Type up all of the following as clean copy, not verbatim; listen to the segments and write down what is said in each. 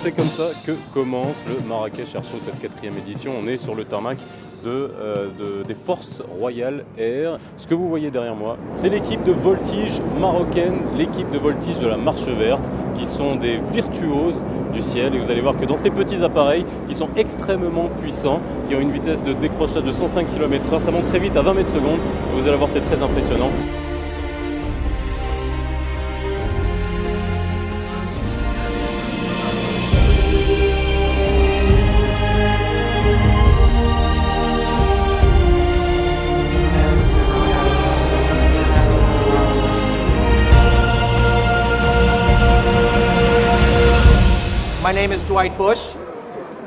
c'est comme ça que commence le Marrakech Air Show, cette 4e édition. On est sur le tarmac des Forces Royales Air. Ce que vous voyez derrière moi, c'est l'équipe de voltige marocaine, l'équipe de voltige de la Marche Verte, qui sont des virtuoses du ciel. Et vous allez voir que dans ces petits appareils, qui sont extrêmement puissants, qui ont une vitesse de décrochage de 105 km/h, ça monte très vite à 20 mètres secondes. Et vous allez voir, c'est très impressionnant. My name is Dwight Bush,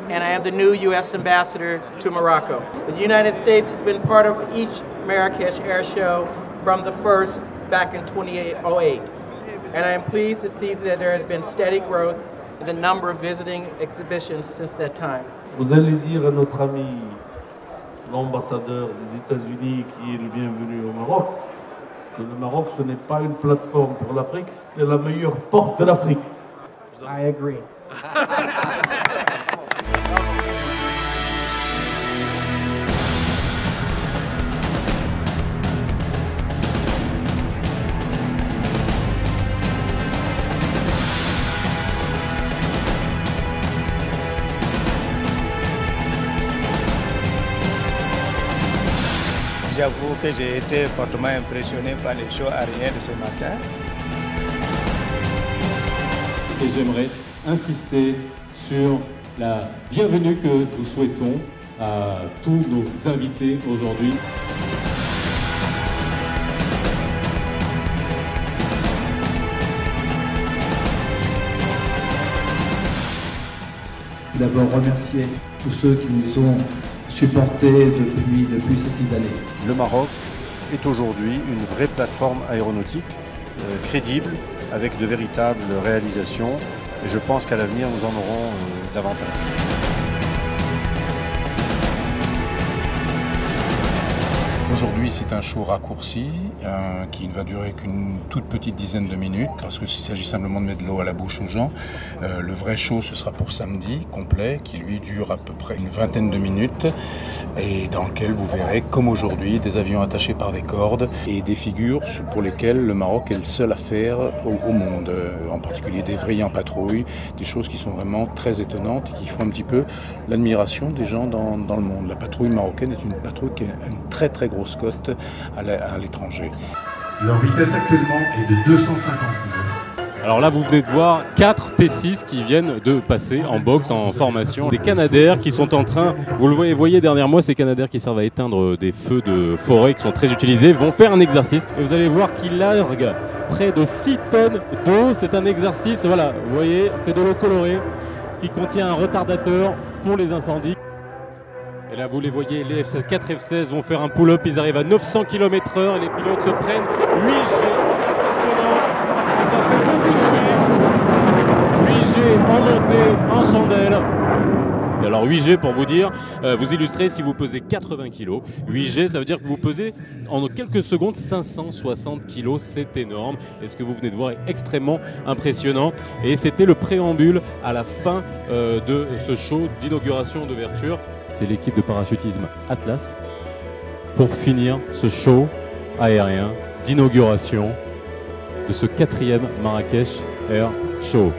and I am the new U.S. Ambassador to Morocco. The United States has been part of each Marrakesh Air Show from the first back in 2008, and I am pleased to see that there has been steady growth in the number of visiting exhibitions since that time. Vous allez dire à notre ami l'ambassadeur des États-Unis qui est le bienvenu au Maroc que le Maroc ce n'est pas une plateforme pour l'Afrique, c'est la meilleure porte de l'Afrique. I agree. J'avoue que j'ai été fortement impressionné par les shows aériens de ce matin. Et j'aimerais insister sur la bienvenue que nous souhaitons à tous nos invités aujourd'hui. D'abord remercier tous ceux qui nous ont supportés depuis ces 6 années. Le Maroc est aujourd'hui une vraie plateforme aéronautique crédible, avec de véritables réalisations, et je pense qu'à l'avenir nous en aurons davantage. Aujourd'hui, c'est un show raccourci qui ne va durer qu'une toute petite dizaine de minutes parce qu'il s'agit simplement de mettre de l'eau à la bouche aux gens. Le vrai show, ce sera pour samedi, complet, qui lui dure à peu près une vingtaine de minutes et dans lequel vous verrez, comme aujourd'hui, des avions attachés par des cordes et des figures pour lesquelles le Maroc est le seul à faire au monde, en particulier des vrilles en patrouille, des choses qui sont vraiment très étonnantes et qui font un petit peu l'admiration des gens dans le monde. La patrouille marocaine est une patrouille qui a une très très grosse cote à l'étranger. Leur vitesse actuellement est de 250 km. Alors là, vous venez de voir 4 T6 qui viennent de passer en boxe, en formation. Des Canadair qui sont en train, vous le voyez derrière moi, ces Canadair qui servent à éteindre des feux de forêt qui sont très utilisés, vont faire un exercice. Et vous allez voir qu'ils larguent près de 6 tonnes d'eau. C'est un exercice, voilà, vous voyez, c'est de l'eau colorée qui contient un retardateur pour les incendies. Et là, vous les voyez, les F-16, 4 F-16 vont faire un pull-up, ils arrivent à 900 km/h, les pilotes se prennent 8G, c'est impressionnant, et ça fait beaucoup de bruit. 8G en montée, en chandelle. Et alors 8G, pour vous dire, vous illustrer, si vous pesez 80 kg, 8G, ça veut dire que vous pesez en quelques secondes 560 kg, c'est énorme. Et ce que vous venez de voir est extrêmement impressionnant. Et c'était le préambule à la fin de ce show d'inauguration d'ouverture. C'est l'équipe de parachutisme Atlas pour finir ce show aérien d'inauguration de ce 4e Marrakech Air Show.